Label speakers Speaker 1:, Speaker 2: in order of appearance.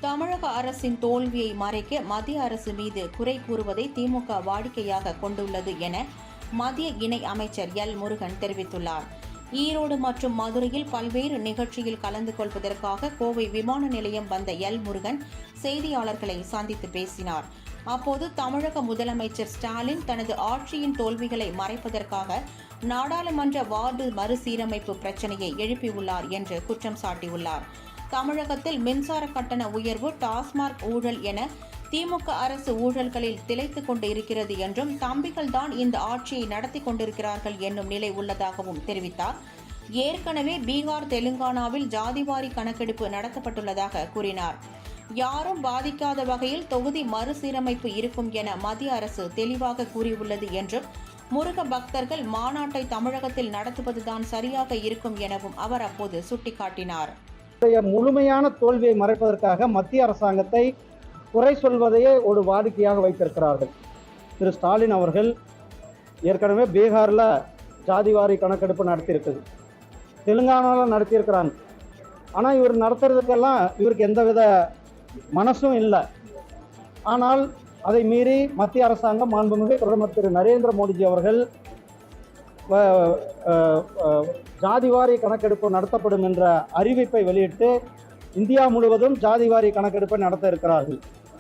Speaker 1: தமிழக அரசின் தோல்வியை மறைக்க மத்திய அரசு மீது குறை கூறுவதை திமுக வாடிக்கையாக கொண்டுள்ளது என மத்திய இணை அமைச்சர் எல் முருகன் தெரிவித்துள்ளார். ஈரோடு மற்றும் மதுரையில் பல்வேறு நிகழ்ச்சியில் கலந்து கொள்வதற்காக கோவை விமான நிலையம் வந்த எல் முருகன் செய்தியாளர்களை சந்தித்து பேசினார். அப்போது தமிழக முதலமைச்சர் ஸ்டாலின் தனது ஆட்சியின் தோல்விகளை மறைப்பதற்காக நாடாளுமன்ற வார்டு மறுசீரமைப்பு பிரச்சினையை எழுப்பியுள்ளார் என்று குற்றம் சாட்டியுள்ளார். தமிழகத்தில் மின்சார கட்டண உயர்வு, டாஸ்மாக் ஊழல் என திமுக அரசு ஊழல்களில் திளைத்துக் கொண்டு இருக்கிறது என்றும், தம்பிகள்தான் இந்த ஆட்சியை நடத்தி கொண்டிருக்கிறார்கள் என்னும் நிலை உள்ளதாகவும் தெரிவித்தார். ஏற்கனவே பீகார், தெலுங்கானாவில் ஜாதிவாரி கணக்கெடுப்பு நடத்தப்பட்டுள்ளதாக கூறினார். யாரும் பாதிக்காத வகையில் தொகுதி மறுசீரமைப்பு இருக்கும் என மத்திய அரசு தெளிவாக கூறியுள்ளது என்றும், முருக பக்தர்கள் மாநாட்டை தமிழகத்தில் நடத்துவதுதான் சரியாக இருக்கும் எனவும் அவர் அப்போது சுட்டிக்காட்டினார்.
Speaker 2: முழுமையான தோல்வியை மறைப்பதற்காக மத்திய அரசாங்கத்தை குறை சொல்வதையே ஒரு வாடிக்கையாக வைத்திருக்கிறார்கள். திரு ஸ்டாலின் அவர்கள் ஏற்கனவே பீகாரில் ஜாதிவாரி கணக்கெடுப்பு நடத்தியிருக்குது, தெலுங்கானாவில் நடத்தியிருக்கிறாங்க. ஆனால் இவர் நடத்துறதுக்கெல்லாம் இவருக்கு எந்தவித மனசும் இல்லை. ஆனால் அதை மீறி மத்திய அரசாங்கம், மாண்புமிகு பிரதமர் திரு நரேந்திர மோடிஜி அவர்கள் ஜாதிவாரி கணக்கெடுப்பு நடத்தப்படும் என்ற அறிவிப்பை வெளியிட்டு இந்தியா முழுவதும் ஜாதிவாரி கணக்கெடுப்பை நடத்த இருக்கிறார்கள்.